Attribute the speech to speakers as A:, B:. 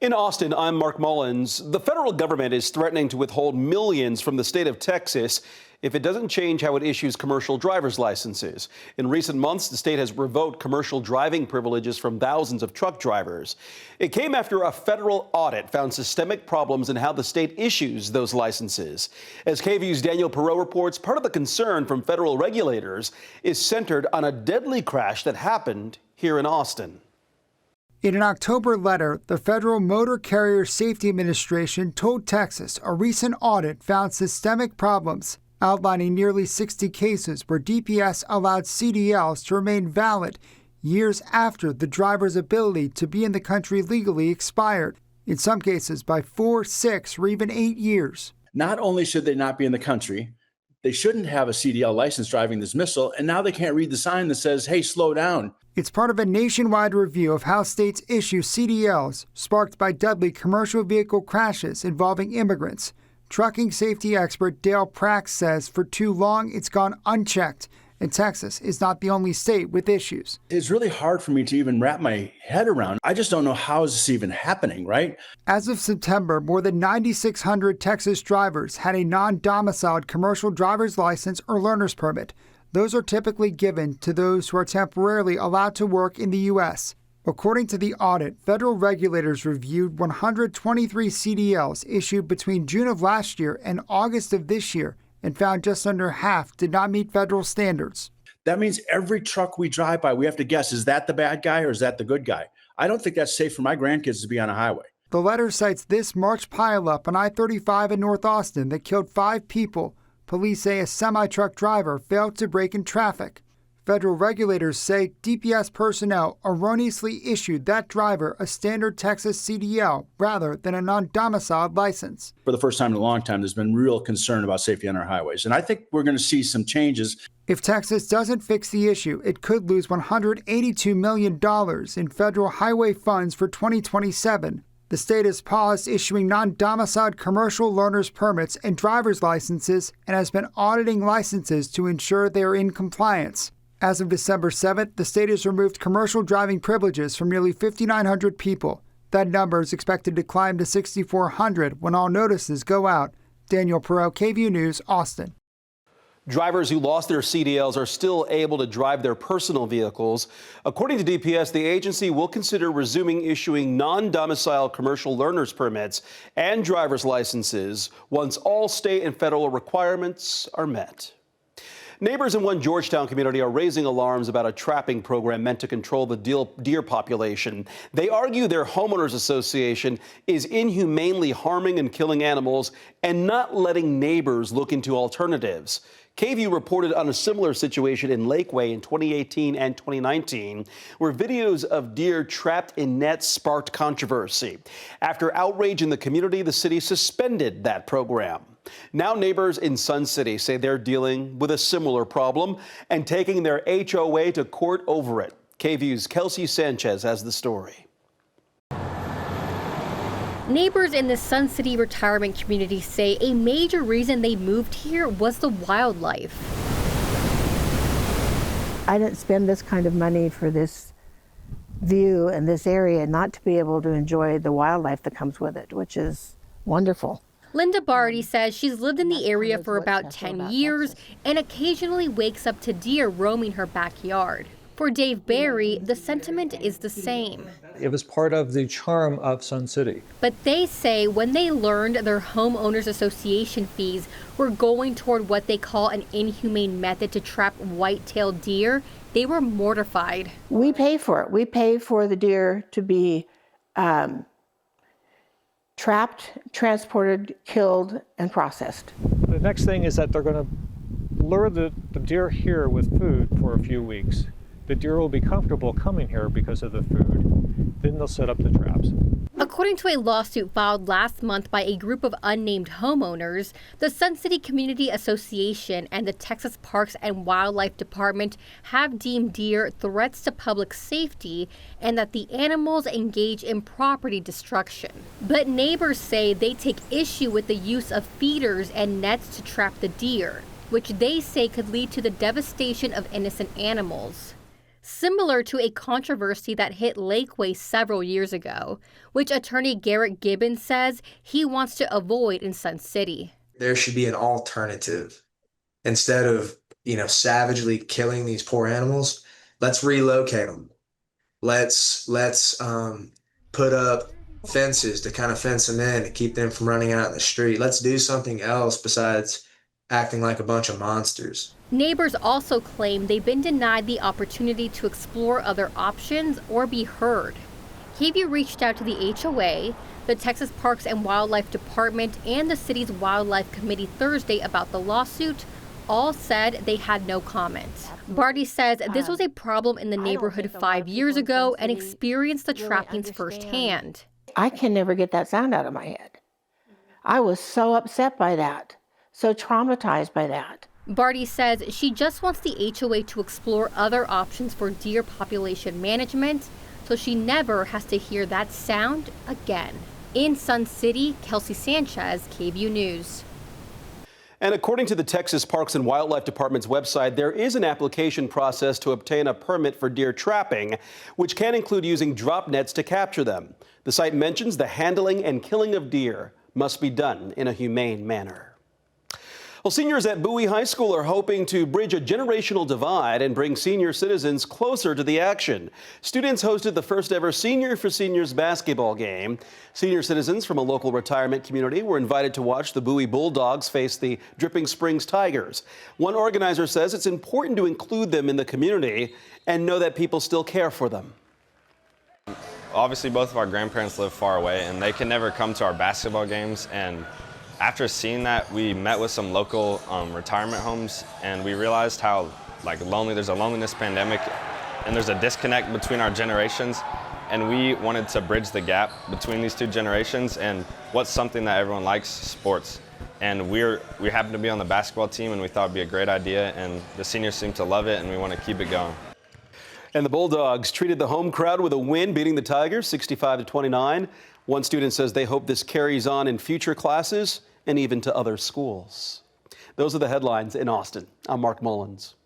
A: In Austin, I'm Mark Mullins. The federal government is threatening to withhold millions from the state of Texas if it doesn't change how it issues commercial driver's licenses. In recent months, the state has revoked commercial driving privileges from thousands of truck drivers. It came after a federal audit found systemic problems in how the state issues those licenses. As KVUE's Daniel Perot reports, part of the concern from federal regulators is centered on a deadly crash that happened here in Austin.
B: In an October letter, the Federal Motor Carrier Safety Administration told Texas a recent audit found systemic problems, outlining nearly 60 cases where DPS allowed CDLs to remain valid years after the driver's ability to be in the country legally expired, in some cases by 4, 6, or even 8 years.
C: Not only should they not be in the country, they shouldn't have a CDL license driving dismissal, and now they can't read the sign that says, hey, slow down.
B: It's part of a nationwide review of how states issue CDLs, sparked by deadly commercial vehicle crashes involving immigrants. Trucking safety expert Dale Prax says for too long it's gone unchecked, and Texas is not the only state with issues.
C: It's really hard for me to even wrap my head around. I just don't know how is this even happening, right?
B: As of September, more than 9,600 Texas drivers had a non-domiciled commercial driver's license or learner's permit. Those are typically given to those who are temporarily allowed to work in the U.S. According to the audit, federal regulators reviewed 123 CDLs issued between June of last year and August of this year and found just under half did not meet federal standards.
C: That means every truck we drive by, we have to guess, is that the bad guy or is that the good guy? I don't think that's safe for my grandkids to be on a highway.
B: The letter cites this March pileup on I-35 in North Austin that killed 5 people. Police say a semi-truck driver failed to brake in traffic. Federal regulators say DPS personnel erroneously issued that driver a standard Texas CDL rather than a non-domiciled license.
C: For the first time in a long time, there's been real concern about safety on our highways, and I think we're going to see some changes.
B: If Texas doesn't fix the issue, it could lose $182 million in federal highway funds for 2027. The state has paused issuing non-domiciled commercial learners permits and driver's licenses and has been auditing licenses to ensure they are in compliance. As of December 7th, the state has removed commercial driving privileges from nearly 5,900 people. That number is expected to climb to 6,400 when all notices go out. Daniel Perot, KVUE News, Austin.
A: Drivers who lost their CDLs are still able to drive their personal vehicles. According to DPS, the agency will consider resuming issuing non-domicile commercial learners permits and driver's licenses once all state and federal requirements are met. Neighbors in one Georgetown community are raising alarms about a trapping program meant to control the deer population. They argue their homeowners association is inhumanely harming and killing animals and not letting neighbors look into alternatives. KVUE reported on a similar situation in Lakeway in 2018 and 2019, where videos of deer trapped in nets sparked controversy. After outrage in the community, the city suspended that program. Now neighbors in Sun City say they're dealing with a similar problem and taking their HOA to court over it. KVUE's Kelsey Sanchez has the story.
D: Neighbors in the Sun City retirement community say a major reason they moved here was the wildlife.
E: I didn't spend this kind of money for this view and this area not to be able to enjoy the wildlife that comes with it, which is wonderful.
D: Linda Barty says she's lived in the area for about 10 years and occasionally wakes up to deer roaming her backyard. For Dave Barry, the sentiment is the same.
F: It was part of the charm of Sun City.
D: But they say when they learned their homeowners association fees were going toward what they call an inhumane method to trap white-tailed deer, they were mortified.
E: We pay for it. We pay for the deer to be trapped, transported, killed, and processed.
F: The next thing is that they're going to lure the deer here with food for a few weeks. The deer will be comfortable coming here because of the food. Then they'll set up the traps.
D: According to a lawsuit filed last month by a group of unnamed homeowners, the Sun City Community Association and the Texas Parks and Wildlife Department have deemed deer threats to public safety and that the animals engage in property destruction. But neighbors say they take issue with the use of feeders and nets to trap the deer, which they say could lead to the devastation of innocent animals. similar to a controversy that hit Lakeway several years ago, which attorney Garrett Gibbons says he wants to avoid in Sun City.
G: There should be an alternative. Instead of, savagely killing these poor animals, let's relocate them. Let's put up fences to kind of fence them in to keep them from running out in the street. Let's do something else besides acting like a bunch of monsters.
D: Neighbors also claim they've been denied the opportunity to explore other options or be heard. KVUE reached out to the HOA, the Texas Parks and Wildlife Department, and the city's Wildlife Committee Thursday about the lawsuit. All said they had no comment. Barty says this was a problem in the neighborhood 5 years ago and experienced the trappings firsthand.
E: I can never get that sound out of my head. I was so upset by that, so traumatized by that.
D: Barty says she just wants the HOA to explore other options for deer population management so she never has to hear that sound again. In Sun City, Kelsey Sanchez, KVUE News.
A: And according to the Texas Parks and Wildlife Department's website, there is an application process to obtain a permit for deer trapping, which can include using drop nets to capture them. The site mentions the handling and killing of deer must be done in a humane manner. Well, seniors at Bowie High School are hoping to bridge a generational divide and bring senior citizens closer to the action. Students hosted the first ever Senior for Seniors basketball game. Senior citizens from a local retirement community were invited to watch the Bowie Bulldogs face the Dripping Springs Tigers. One organizer says it's important to include them in the community and know that people still care for them.
H: Obviously, both of our grandparents live far away and they can never come to our basketball games, and after seeing that, we met with some local retirement homes, and we realized how there's a loneliness pandemic and there's a disconnect between our generations, and we wanted to bridge the gap between these two generations. And what's something that everyone likes? Sports. And we happen to be on the basketball team, and we thought it'd be a great idea, and the seniors seem to love it, and we want to keep it going.
A: And the Bulldogs treated the home crowd with a win, beating the Tigers 65-29. One student says they hope this carries on in future classes and even to other schools. Those are the headlines in Austin. I'm Mark Mullins.